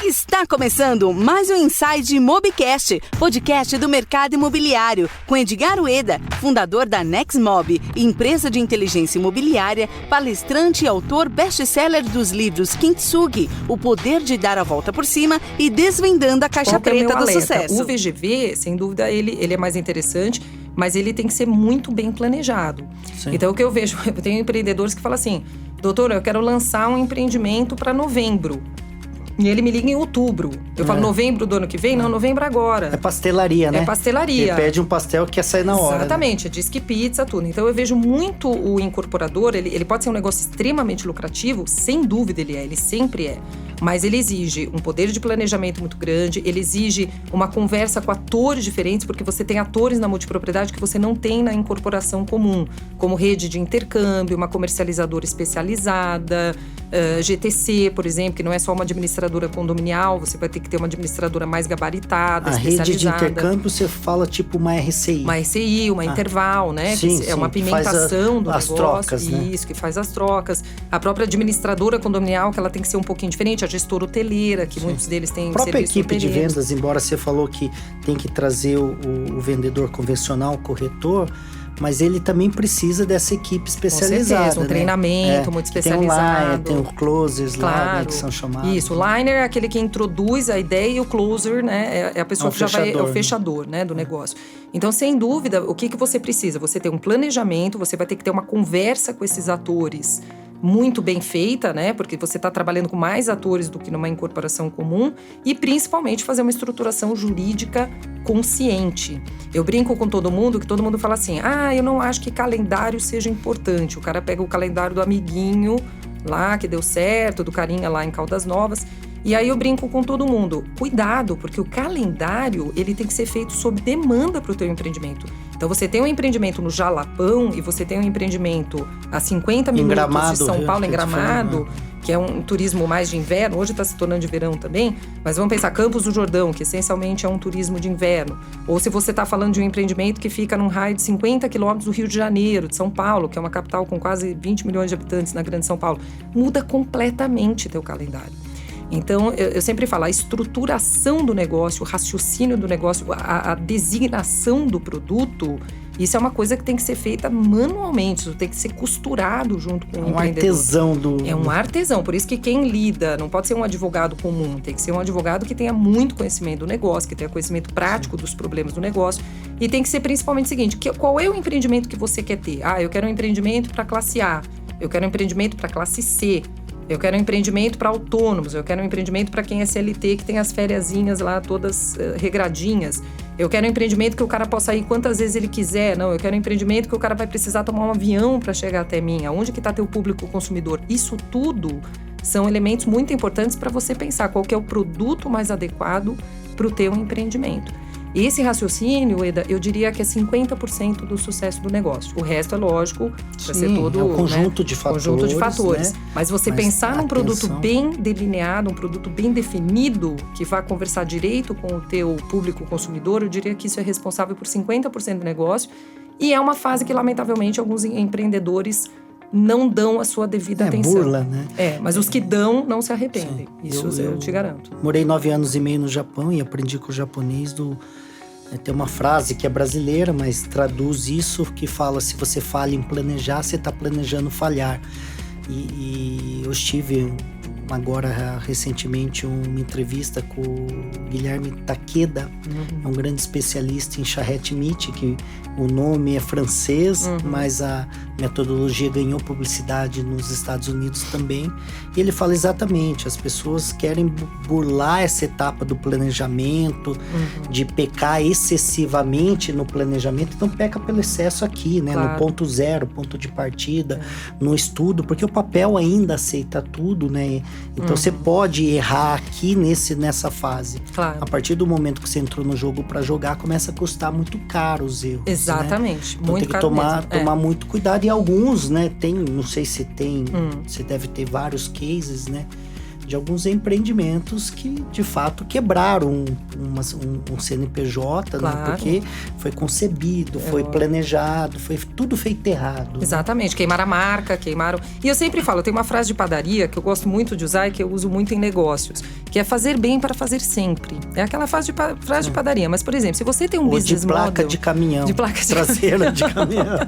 Está começando mais um Inside Mobcast, podcast do mercado imobiliário, com Edgar Ueda, fundador da Nexmob, empresa de inteligência imobiliária, palestrante e autor best-seller dos livros Kintsugi, O Poder de Dar a Volta por Cima e Desvendando a Caixa Preta do Sucesso. O VGV, sem dúvida, ele é mais interessante, mas ele tem que ser muito bem planejado. Sim. Então, o que eu vejo, eu tenho empreendedores que falam assim, doutor, eu quero lançar um empreendimento para novembro. E ele me liga em outubro. Eu falo, novembro do ano que vem? Não, novembro agora. É pastelaria, né? É pastelaria. Ele pede um pastel que quer sair na hora. Exatamente, diz que pizza, tudo. Então eu vejo muito o incorporador, ele pode ser um negócio extremamente lucrativo, sem dúvida ele sempre é. Mas ele exige um poder de planejamento muito grande, ele exige uma conversa com atores diferentes, porque você tem atores na multipropriedade que você não tem na incorporação comum, como rede de intercâmbio, uma comercializadora especializada, GTC, por exemplo, que não é só uma administradora condominial, você vai ter que ter uma administradora mais gabaritada, especializada. A rede de intercâmbio, você fala tipo uma RCI. Uma RCI, uma Interval, né? Sim, é uma pimentação do as negócio. Trocas, né? Isso, que faz as trocas. A própria administradora condominial, que ela tem que ser um pouquinho diferente, a gestora hoteleira, que muitos deles têm serviço hoteleiro. A própria equipe de vendas, embora você falou que tem que trazer o vendedor convencional, o corretor, mas ele também precisa dessa equipe especializada. Com certeza, um treinamento muito especializado. Tem o closers lá, né, que são chamados. Isso, o liner é aquele que introduz a ideia e o closer, né, é a pessoa que já vai, é o fechador, né, do negócio. Então, sem dúvida, o que você precisa? Você tem um planejamento, você vai ter que ter uma conversa com esses atores muito bem feita, né? Porque você está trabalhando com mais atores do que numa incorporação comum e principalmente fazer uma estruturação jurídica consciente. Eu brinco com todo mundo que todo mundo fala assim, eu não acho que calendário seja importante. O cara pega o calendário do amiguinho lá que deu certo, do carinha lá em Caldas Novas. E aí eu brinco com todo mundo, cuidado, porque o calendário ele tem que ser feito sob demanda para o teu empreendimento. Então você tem um empreendimento no Jalapão e você tem um empreendimento a 50 minutos de São Paulo, em Gramado, que é um turismo mais de inverno, hoje está se tornando de verão também, mas vamos pensar Campos do Jordão, que essencialmente é um turismo de inverno. Ou se você está falando de um empreendimento que fica num raio de 50 quilômetros do Rio de Janeiro, de São Paulo, que é uma capital com quase 20 milhões de habitantes na Grande São Paulo, muda completamente teu calendário. Então, eu sempre falo, a estruturação do negócio, o raciocínio do negócio, a designação do produto, isso é uma coisa que tem que ser feita manualmente, isso tem que ser costurado junto com o empreendedor. É um artesão, por isso que quem lida não pode ser um advogado comum, tem que ser um advogado que tenha muito conhecimento do negócio, que tenha conhecimento prático dos problemas do negócio, e tem que ser principalmente o seguinte, qual é o empreendimento que você quer ter? Eu quero um empreendimento para classe A, eu quero um empreendimento para classe C, eu quero um empreendimento para autônomos, eu quero um empreendimento para quem é CLT, que tem as fériasinhas lá todas regradinhas. Eu quero um empreendimento que o cara possa ir quantas vezes ele quiser. Não, eu quero um empreendimento que o cara vai precisar tomar um avião para chegar até mim. Aonde que está teu público consumidor? Isso tudo são elementos muito importantes para você pensar qual que é o produto mais adequado para o teu empreendimento. Esse raciocínio, Eda, eu diria que é 50% do sucesso do negócio. O resto é lógico, vai ser todo... é um conjunto de fatores. Né? Mas você pensar num produto bem delineado, um produto bem definido, que vai conversar direito com o teu público consumidor, eu diria que isso é responsável por 50% do negócio. E é uma fase que, lamentavelmente, alguns empreendedores não dão a sua devida atenção. Burla, né? Mas os que dão não se arrependem. Sim. Isso eu te garanto. Morei 9 anos e meio no Japão e aprendi com o japonês tem uma frase que é brasileira, mas traduz isso, que fala, se você falha em planejar, você está planejando falhar. E eu estive agora recentemente uma entrevista com o Guilherme Takeda, é um grande especialista em charrete meat, que o nome é francês, mas a metodologia ganhou publicidade nos Estados Unidos também. E ele fala exatamente, as pessoas querem burlar essa etapa do planejamento, de pecar excessivamente no planejamento, então peca pelo excesso aqui, né? Claro. No ponto zero, ponto de partida, no estudo, porque o papel ainda aceita tudo, né? Então você pode errar aqui nessa fase. Claro. A partir do momento que você entrou no jogo para jogar, começa a custar muito caro os erros. Exatamente, né? Então muito tem que tomar muito cuidado. E alguns, né, não sei se tem, você deve ter vários cases, né? de alguns empreendimentos que, de fato, quebraram um CNPJ, claro. Né? Porque foi concebido, foi planejado, foi tudo feito errado. Exatamente, né? Queimaram a marca, queimaram... E eu sempre falo, tem uma frase de padaria que eu gosto muito de usar e que eu uso muito em negócios, que é fazer bem para fazer sempre. É aquela frase de padaria, mas, por exemplo, se você tem um business de placa model... de caminhão. De placa de traseira de caminhão.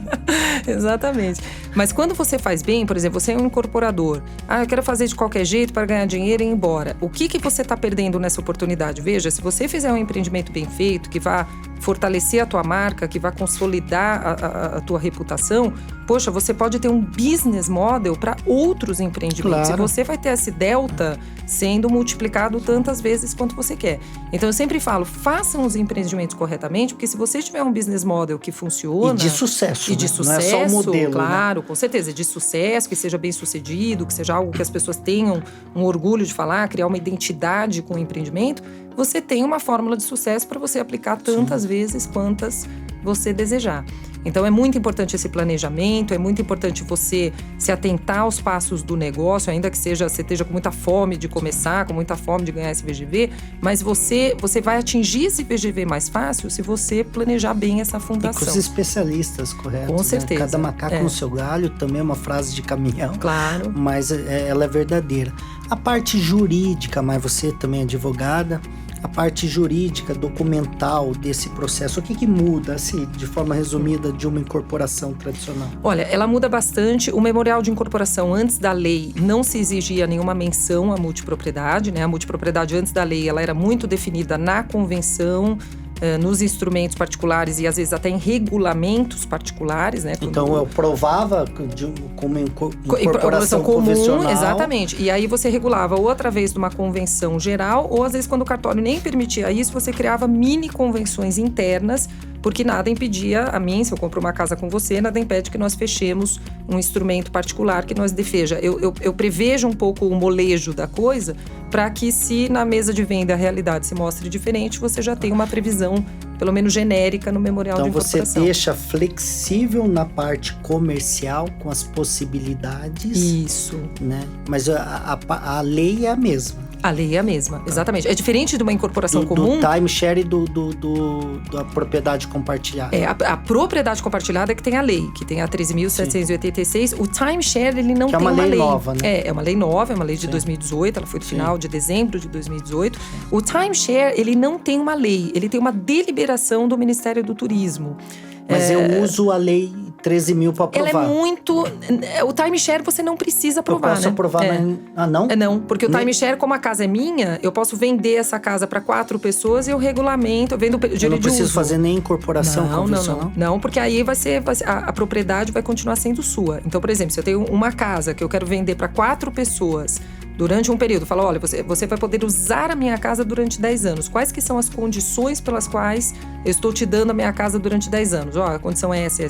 Exatamente. Mas quando você faz bem, por exemplo, você é um incorporador. Eu quero fazer de qualquer jeito para ganhar dinheiro e ir embora. O que você está perdendo nessa oportunidade? Veja, se você fizer um empreendimento bem feito, que vá fortalecer a tua marca, que vá consolidar a tua reputação, poxa, você pode ter um business model para outros empreendimentos. Claro. E você vai ter esse delta sendo multiplicado tantas vezes quanto você quer. Então, eu sempre falo, façam os empreendimentos corretamente, porque se você tiver um business model que funciona... E de sucesso, Não é só o modelo, claro, né? Com certeza. De sucesso, que seja bem sucedido, que seja algo que as pessoas tenham um orgulho de falar, criar uma identidade com o empreendimento. Você tem uma fórmula de sucesso para você aplicar tantas vezes quantas você desejar. Então, é muito importante esse planejamento, é muito importante você se atentar aos passos do negócio, ainda que você esteja com muita fome de começar, com muita fome de ganhar esse VGV, mas você vai atingir esse VGV mais fácil se você planejar bem essa fundação. E com os especialistas, correto? Com certeza. Cada macaco no seu galho, também é uma frase de caminhão. Claro. Mas ela é verdadeira. A parte jurídica, mas você também é advogada, a parte jurídica, documental desse processo, o que muda, assim, de forma resumida, de uma incorporação tradicional? Olha, ela muda bastante. O memorial de incorporação, antes da lei, não se exigia nenhuma menção à multipropriedade, né? A multipropriedade, antes da lei, ela era muito definida na convenção, nos instrumentos particulares e às vezes até em regulamentos particulares, né? Então eu provava como incorporação comum, convencional. Exatamente. E aí você regulava ou através de uma convenção geral, ou às vezes quando o cartório nem permitia isso, você criava mini convenções internas, porque nada impedia a mim, se eu compro uma casa com você, nada impede que nós fechemos um instrumento particular que nós defeja. Eu prevejo um pouco o molejo da coisa, para que se na mesa de venda a realidade se mostre diferente, você já tem uma previsão, pelo menos genérica, no memorial de incorporação. Então você deixa flexível na parte comercial, com as possibilidades. Isso. Né? Mas a lei é a mesma. A lei é a mesma, exatamente. É diferente de uma incorporação comum. Do timeshare e da propriedade compartilhada. A propriedade compartilhada é que tem a lei, que tem a 13.786. O timeshare, ele não tem uma lei. É uma lei nova, né? É uma lei nova, é uma lei de 2018, ela foi do final de dezembro de 2018. O timeshare, ele não tem uma lei, ele tem uma deliberação do Ministério do Turismo. Mas eu uso a lei 13.000 para aprovar. Ela é muito... O timeshare você não precisa aprovar, eu posso aprovar, não? Não, porque o timeshare, como a casa é minha, eu posso vender essa casa para 4 pessoas e eu regulamento, eu vendo direito de uso. Eu não preciso fazer nem incorporação convencional? Não, porque aí a propriedade vai continuar sendo sua. Então, por exemplo, se eu tenho uma casa que eu quero vender para 4 pessoas durante um período, falo, olha, você vai poder usar a minha casa durante 10 anos. Quais que são as condições pelas quais eu estou te dando a minha casa durante 10 anos? A condição é essa,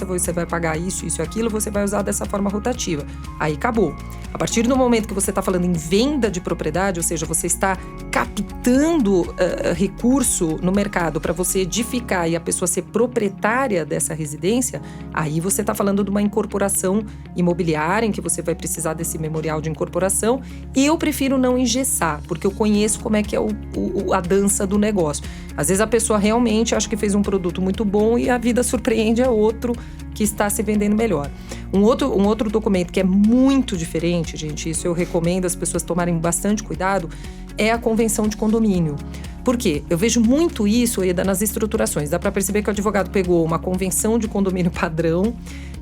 você vai pagar isso e aquilo, você vai usar dessa forma rotativa. Aí acabou. A partir do momento que você está falando em venda de propriedade, ou seja, você está captando recurso no mercado para você edificar e a pessoa ser proprietária dessa residência, aí você está falando de uma incorporação imobiliária em que você vai precisar desse memorial de incorporação. E eu prefiro não engessar, porque eu conheço como é que é a dança do negócio. Às vezes a pessoa realmente acha que fez um produto muito bom e a vida surpreende a outro que está se vendendo melhor. Um outro documento que é muito diferente, gente, isso eu recomendo as pessoas tomarem bastante cuidado, é a convenção de condomínio. Por quê? Eu vejo muito isso, Eda, nas estruturações. Dá para perceber que o advogado pegou uma convenção de condomínio padrão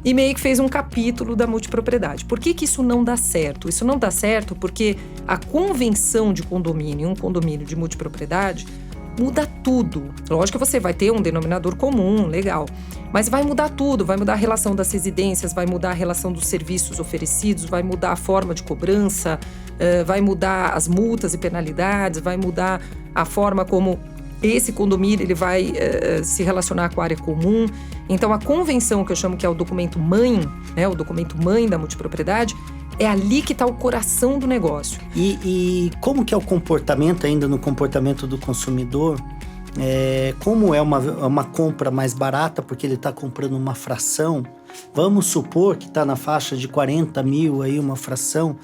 e meio que fez um capítulo da multipropriedade. Por que isso não dá certo? Isso não dá certo porque a convenção de condomínio, um condomínio de multipropriedade, muda tudo. Lógico que você vai ter um denominador comum, legal. Mas vai mudar tudo, vai mudar a relação das residências, vai mudar a relação dos serviços oferecidos, vai mudar a forma de cobrança, vai mudar as multas e penalidades, vai mudar a forma como esse condomínio ele vai se relacionar com a área comum. Então, a convenção, que eu chamo que é o documento mãe, né, o documento mãe da multipropriedade, é ali que está o coração do negócio. E como que é o comportamento, ainda no comportamento do consumidor? Como é uma compra mais barata, porque ele está comprando uma fração, Vamos supor que está na faixa de 40 mil aí, uma fração.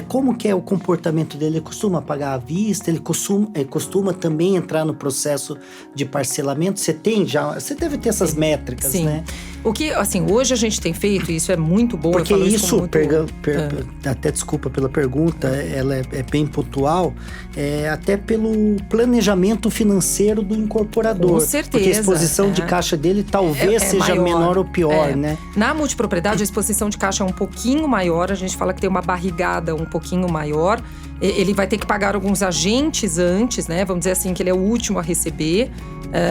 Como que é o comportamento dele? Ele costuma pagar à vista? Ele costuma também entrar no processo de parcelamento? Você deve ter essas métricas, sim. né? O que, assim, hoje a gente tem feito, e isso é muito bom. Porque até desculpa pela pergunta, ela é bem pontual, até pelo planejamento financeiro do incorporador. Com certeza. Porque a exposição de caixa dele talvez seja maior, menor ou pior, né? Na multipropriedade, a exposição de caixa é um pouquinho maior, a gente fala que tem uma barrigada um pouquinho maior. Ele vai ter que pagar alguns agentes antes, né? Vamos dizer assim, que ele é o último a receber.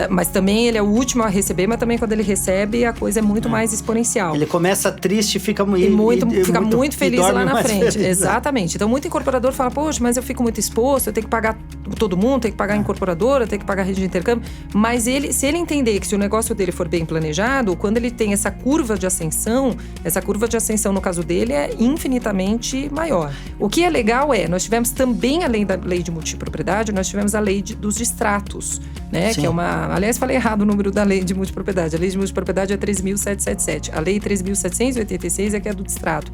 Mas também ele é o último a receber, mas também quando ele recebe, a coisa é muito mais exponencial. Ele começa triste e fica muito feliz lá na frente. Feliz. Exatamente. Então, muito incorporador fala, poxa, mas eu fico muito exposto, eu tenho que pagar todo mundo, tenho que pagar a incorporadora, tenho que pagar a rede de intercâmbio. Mas se ele entender que se o negócio dele for bem planejado, quando ele tem essa curva de ascensão no caso dele é infinitamente maior. O que é legal nós tivemos também, além da lei de multipropriedade, nós tivemos a lei dos distratos, né? Sim. Que é uma... Aliás, falei errado o número da lei de multipropriedade. A lei de multipropriedade é 3.777. A lei 3.786 é que é do distrato.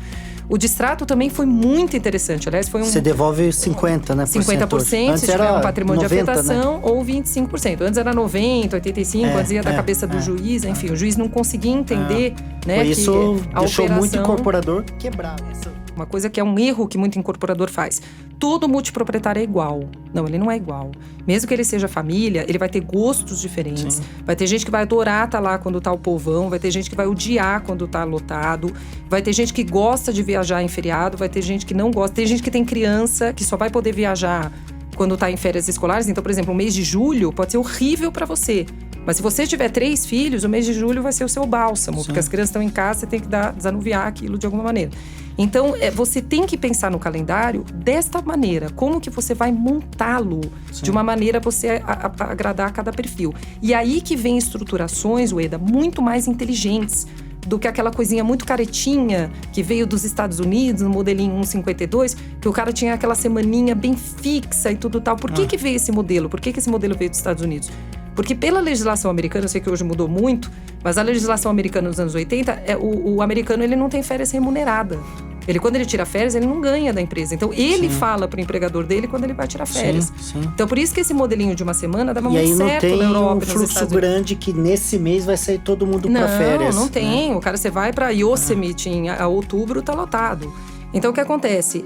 O distrato também foi muito interessante. Aliás, foi Você devolve 50%, né? 50% se tiver um patrimônio 90%, de afetação, né? Ou 25%. Antes era 90%, 85%, antes ia da cabeça do juiz. Enfim, o juiz não conseguia entender, né? Isso deixou muito incorporador quebrado. Uma coisa que é um erro que muito incorporador faz. Todo multiproprietário é igual. Não, ele não é igual. Mesmo que ele seja família, ele vai ter gostos diferentes. Sim. Vai ter gente que vai adorar estar lá quando tá o povão, vai ter gente que vai odiar quando tá lotado, vai ter gente que gosta de viajar em feriado, vai ter gente que não gosta. Tem gente que tem criança que só vai poder viajar quando tá em férias escolares. Então, por exemplo, o mês de julho pode ser horrível para você. Mas se você tiver 3 filhos, o mês de julho vai ser o seu bálsamo. Sim. Porque as crianças estão em casa, você tem que desanuviar aquilo de alguma maneira. Então, você tem que pensar no calendário desta maneira. Como que você vai montá-lo de uma maneira você agradar a cada perfil. E aí que vem estruturações, Ueda, muito mais inteligentes do que aquela coisinha muito caretinha que veio dos Estados Unidos, no modelinho 152, que o cara tinha aquela semaninha bem fixa e tudo tal. Por que veio esse modelo? Por que esse modelo veio dos Estados Unidos? Porque pela legislação americana, eu sei que hoje mudou muito, mas a legislação americana nos anos 80, o americano ele não tem férias remunerada. Quando ele tira férias, ele não ganha da empresa. Então, ele fala pro empregador dele quando ele vai tirar férias. Sim. Então, por isso que esse modelinho de uma semana dava muito certo na Europa, nos Estados Unidos. E aí não tem um fluxo grande que nesse mês vai sair todo mundo pra férias. Não tem. Né? O cara, você vai pra Yosemite em outubro, tá lotado. Então, o que acontece?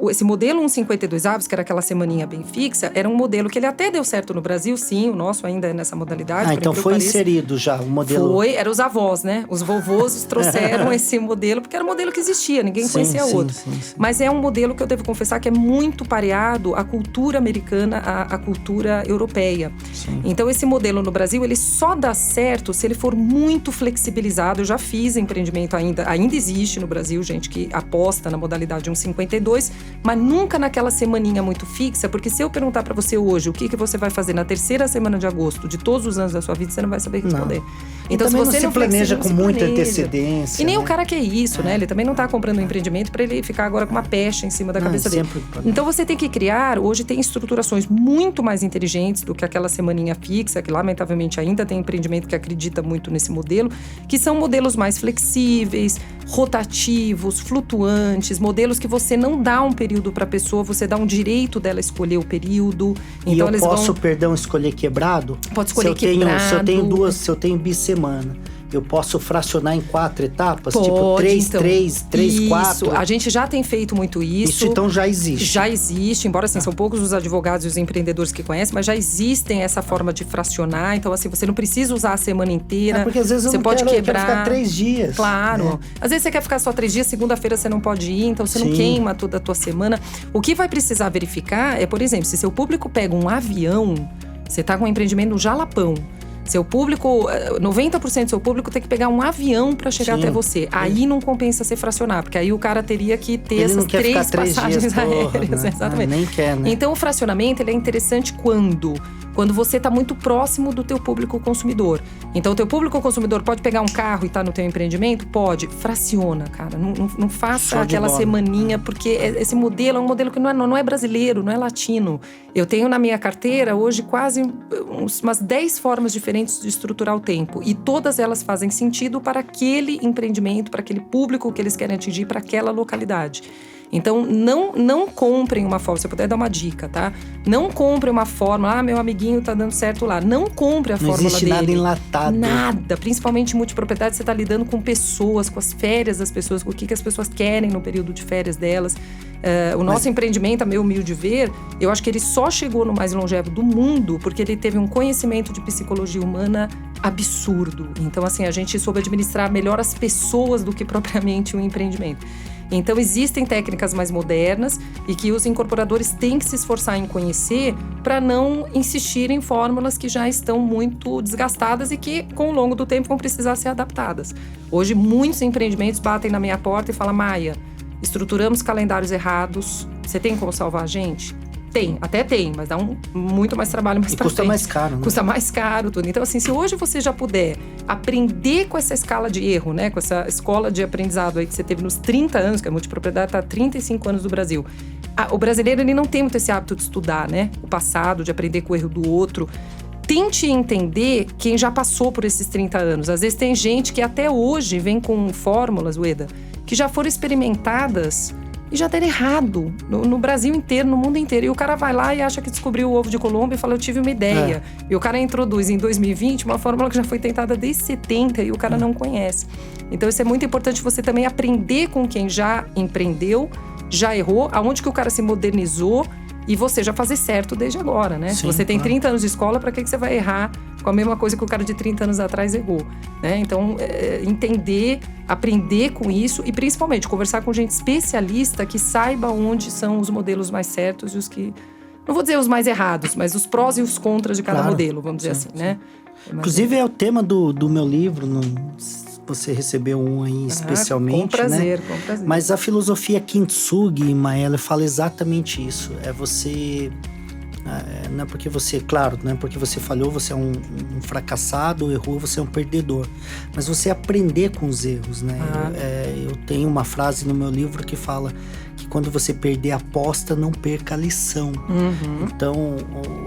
Esse modelo 152 avos, que era aquela semaninha bem fixa, era um modelo que ele até deu certo no Brasil, sim, o nosso ainda é nessa modalidade. Então foi inserido já o modelo? Eram os avós, né? Os vovôs trouxeram esse modelo, porque era um modelo que existia, ninguém conhecia outro. Sim. Mas é um modelo que eu devo confessar que é muito pareado à cultura americana, à cultura europeia. Sim. Então, esse modelo no Brasil, ele só dá certo se ele for muito flexibilizado. Eu já fiz empreendimento ainda existe no Brasil, gente que aposta na modalidade 152, mas nunca naquela semaninha muito fixa, porque se eu perguntar para você hoje o que você vai fazer na terceira semana de agosto de todos os anos da sua vida, você não vai saber responder. Então, se você não planeja com muita antecedência. E nem o cara quer isso, né? Ele também não tá comprando um empreendimento para ele ficar agora com uma pecha em cima da cabeça dele. Então, você tem que criar, hoje tem estruturações muito mais inteligentes do que aquela semaninha fixa, que lamentavelmente ainda tem empreendimento que acredita muito nesse modelo, que são modelos mais flexíveis, rotativos, flutuantes, modelos que você não dá um período para a pessoa, você dá um direito dela escolher o período. Então, eu posso, escolher quebrado? Pode escolher quebrado. Se eu tenho bissemana, eu posso fracionar em 4 etapas? Pode, tipo 3, então, 3, 3, 4? Isso, a gente já tem feito muito isso. Isso então já existe? Já existe, embora assim, são poucos os advogados e os empreendedores que conhecem, mas já existem essa forma de fracionar. Então assim, você não precisa usar a semana inteira. Porque às vezes você pode quebrar. Eu quero ficar 3 dias. Claro. Né? Às vezes você quer ficar só 3 dias, segunda-feira você não pode ir, então você não queima toda a tua semana. O que vai precisar verificar é, por exemplo, se seu público pega um avião, você tá com um empreendimento no Jalapão, seu público, 90% do seu público tem que pegar um avião para chegar até você. Aí não compensa você fracionar, porque aí o cara teria que ter essas 3 passagens aéreas. Né? Exatamente. Nem quer, né? Então o fracionamento ele é interessante quando quando você está muito próximo do teu público consumidor. Então, o teu público consumidor pode pegar um carro e estar no teu empreendimento? Pode. Fraciona, cara. Não faça aquela semaninha, porque esse modelo é um modelo que não é brasileiro, não é latino. Eu tenho na minha carteira hoje quase umas 10 formas diferentes de estruturar o tempo. E todas elas fazem sentido para aquele empreendimento, para aquele público que eles querem atingir, para aquela localidade. Então, não comprem uma fórmula. Se eu puder dar uma dica, tá? Não comprem uma fórmula. Meu amiguinho tá dando certo lá. Não compre a fórmula dele. Não existe nada enlatado. Nada. Principalmente em multipropriedade, você tá lidando com pessoas, com as férias das pessoas, com o que as pessoas querem no período de férias delas. O nosso empreendimento, a meu humilde ver, eu acho que ele só chegou no mais longevo do mundo porque ele teve um conhecimento de psicologia humana absurdo. Então, assim, a gente soube administrar melhor as pessoas do que propriamente um empreendimento. Então, existem técnicas mais modernas e que os incorporadores têm que se esforçar em conhecer para não insistir em fórmulas que já estão muito desgastadas e que, com o longo do tempo, vão precisar ser adaptadas. Hoje, muitos empreendimentos batem na minha porta e falam: Maia, estruturamos calendários errados, você tem como salvar a gente? Até tem, mas dá muito mais trabalho mais pra frente. Custa mais caro, né? Custa mais caro, tudo. Então, assim, se hoje você já puder aprender com essa escala de erro, né? Com essa escola de aprendizado aí que você teve nos 30 anos, que a multipropriedade está há 35 anos no Brasil. O brasileiro, ele não tem muito esse hábito de estudar, né? O passado, de aprender com o erro do outro. Tente entender quem já passou por esses 30 anos. Às vezes tem gente que até hoje vem com fórmulas, Ueda, que já foram experimentadas e já deram errado no Brasil inteiro, no mundo inteiro. E o cara vai lá e acha que descobriu o ovo de Colombo e fala: eu tive uma ideia. E o cara introduz em 2020 uma fórmula que já foi tentada desde 70 e o cara não conhece. Então isso é muito importante, você também aprender com quem já empreendeu, já errou, aonde que o cara se modernizou e você já fazer certo desde agora, né? Sim, se você tem 30 anos de escola, para que você vai errar com a mesma coisa que o cara de 30 anos atrás errou, né? Então, entender, aprender com isso e principalmente conversar com gente especialista que saiba onde são os modelos mais certos e os que, não vou dizer os mais errados, mas os prós e os contras de cada modelo, vamos dizer assim, né? Inclusive é o tema do meu livro, você recebeu um aí especialmente, com prazer, né? Com prazer. Mas a filosofia Kintsugi, Maia, fala exatamente isso. É você... não é porque você, claro, não é porque você falhou, você é um fracassado, errou, você é um perdedor. Mas você aprender com os erros, né? Eu tenho uma frase no meu livro que fala que quando você perder a aposta, não perca a lição. Então,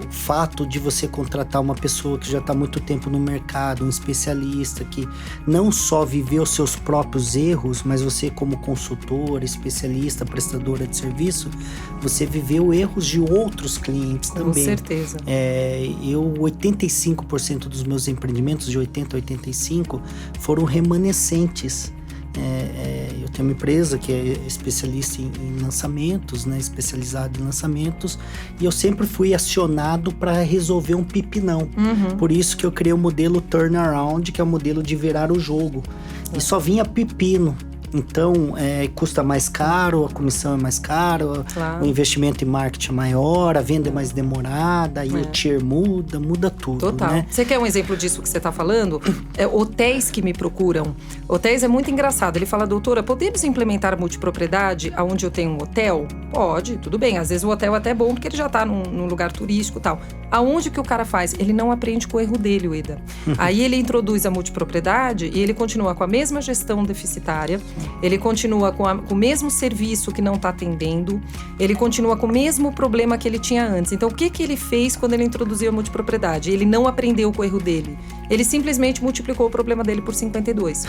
o fato de você contratar uma pessoa que já está há muito tempo no mercado, um especialista que não só viveu seus próprios erros, mas você como consultora, especialista, prestadora de serviço, você viveu erros de outros clientes também. Com certeza. 85% dos meus empreendimentos, de 80% a 85%, foram remanescentes. Eu tenho uma empresa que é especialista em lançamentos, né, especializada em lançamentos, e eu sempre fui acionado para resolver um pepinão. Por isso que eu criei o modelo turnaround, que é o modelo de virar o jogo. E só vinha pepino. Então, custa mais caro, a comissão é mais cara, o investimento em marketing é maior, a venda é mais demorada, aí o tier muda tudo. Total. Né? Você quer um exemplo disso que você está falando? Hotéis que me procuram. Hotéis é muito engraçado. Ele fala: doutora, podemos implementar a multipropriedade onde eu tenho um hotel? Pode, tudo bem. Às vezes o hotel é até bom porque ele já está num lugar turístico e tal. Aonde que o cara faz? Ele não aprende com o erro dele, Ueda. Aí ele introduz a multipropriedade e ele continua com a mesma gestão deficitária, ele continua com o mesmo serviço que não está atendendo, ele continua com o mesmo problema que ele tinha antes. Então, o que ele fez quando ele introduziu a multipropriedade? Ele não aprendeu com o erro dele. Ele simplesmente multiplicou o problema dele por 52.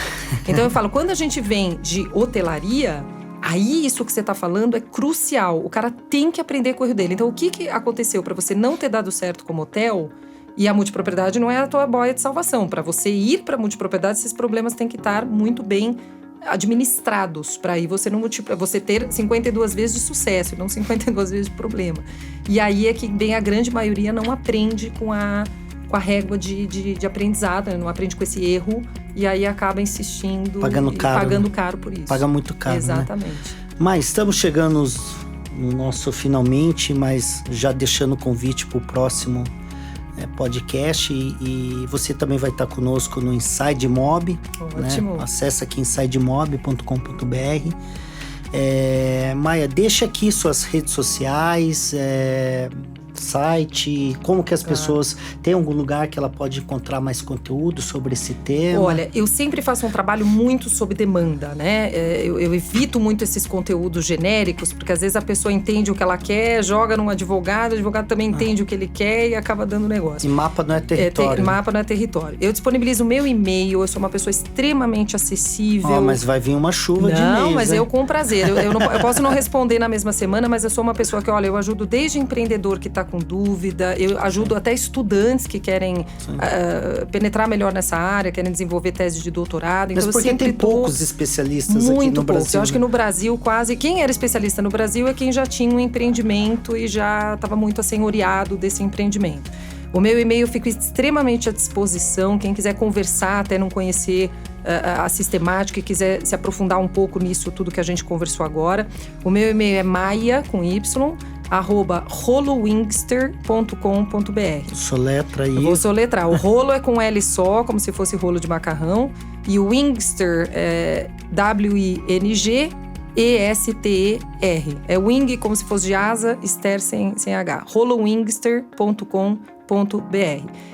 Então, eu falo, quando a gente vem de hotelaria, aí isso que você está falando é crucial. O cara tem que aprender com o erro dele. Então, o que aconteceu para você não ter dado certo como hotel? E a multipropriedade não é a tua boia de salvação. Para você ir para a multipropriedade, esses problemas têm que estar muito bem administrados, para aí você ter 52 vezes de sucesso e não 52 vezes de problema. E aí é que bem a grande maioria não aprende com a régua de aprendizado, né? Não aprende com esse erro e aí acaba insistindo pagando caro por isso. Paga muito caro. Exatamente. Né? Mas estamos chegando no nosso finalmente, mas já deixando o convite para o próximo podcast, e você também vai estar conosco no Inside Mob. Ótimo. Né? Acesse aqui insidemob.com.br. Maia, deixa aqui suas redes sociais, site? Como que as pessoas... Tem algum lugar que ela pode encontrar mais conteúdo sobre esse tema? Olha, eu sempre faço um trabalho muito sob demanda, né? Eu evito muito esses conteúdos genéricos, porque às vezes a pessoa entende o que ela quer, joga num advogado, o advogado também entende o que ele quer e acaba dando negócio. E mapa não é território. Mapa não é território. Eu disponibilizo o meu e-mail, eu sou uma pessoa extremamente acessível. Mas vai vir uma chuva de e-mails. Não, mas eu com prazer. Eu posso não responder na mesma semana, mas eu sou uma pessoa que, olha, eu ajudo desde empreendedor que está com dúvida, eu ajudo até estudantes que querem penetrar melhor nessa área, querem desenvolver tese de doutorado. Mas então, porque tem poucos especialistas aqui no Brasil? Muito poucos. Eu acho que no Brasil quase... Quem era especialista no Brasil é quem já tinha um empreendimento e já estava muito assenhoreado desse empreendimento. O meu e-mail fica extremamente à disposição. Quem quiser conversar, até não conhecer a sistemática e quiser se aprofundar um pouco nisso tudo que a gente conversou agora. O meu e-mail é maia, com Y, @rolowingster.com.br. Soletra aí. Eu vou soletrar. O rolo é com L só, como se fosse rolo de macarrão. E o Wingster é WINGESTER. É wing como se fosse de asa, ster sem H. rolowingster.com.br.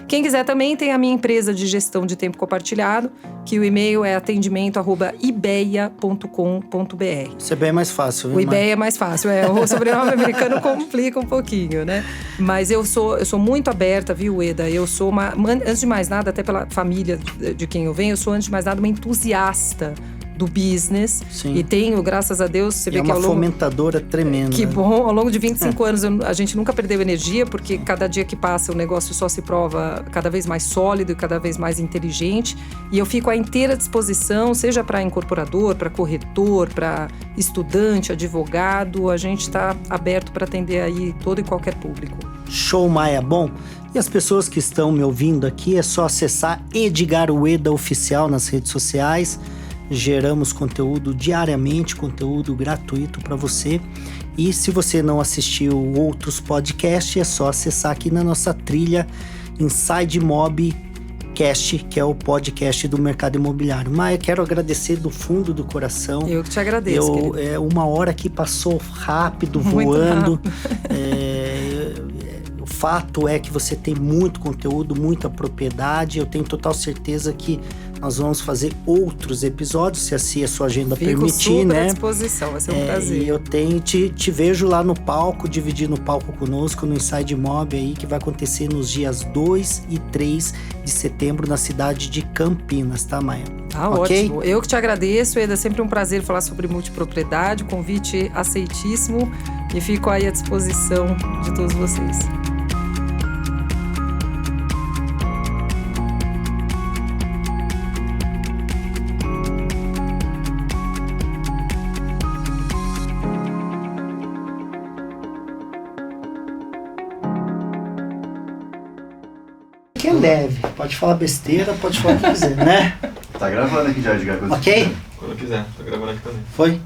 Quem quiser também tem a minha empresa de gestão de tempo compartilhado, que o e-mail é atendimento@ibeia.com.br. Isso é bem mais fácil, viu? O Ibeia é mais fácil, o sobrenome americano complica um pouquinho, né? Mas eu sou muito aberta, viu, Eda? Eu sou antes de mais nada, até pela família de quem eu venho, eu sou antes de mais nada uma entusiasta do business. Sim. E tenho, graças a Deus, você vê que é uma fomentadora tremenda. Que bom, ao longo de 25 anos a gente nunca perdeu energia, porque cada dia que passa o negócio só se prova cada vez mais sólido e cada vez mais inteligente. E eu fico à inteira disposição, seja para incorporador, para corretor, para estudante, advogado, a gente está aberto para atender aí todo e qualquer público. Show, Maia. Bom, e as pessoas que estão me ouvindo aqui, é só acessar Edgar Ueda Oficial nas redes sociais. Geramos conteúdo diariamente, conteúdo gratuito para você. E se você não assistiu outros podcasts, é só acessar aqui na nossa trilha Inside Mobcast, que é o podcast do mercado imobiliário. Maia, quero agradecer do fundo do coração. Eu que te agradeço, uma hora que passou rápido, muito voando. Rápido. O fato é que você tem muito conteúdo, muita propriedade. Eu tenho total certeza que nós vamos fazer outros episódios, se assim a sua agenda permitir, né? Fico super à disposição, vai ser um prazer. E eu te vejo lá no palco, dividindo o palco conosco, no Inside Mob aí, que vai acontecer nos dias 2 e 3 de setembro na cidade de Campinas, tá, Maia? Tá ótimo. Eu que te agradeço, Eda, é sempre um prazer falar sobre multipropriedade, convite aceitíssimo e fico aí à disposição de todos vocês. Quem deve, pode falar besteira, pode falar o que quiser, né? Tá gravando aqui já, Edgar. Ok? Quando quiser, tô gravando aqui também. Foi?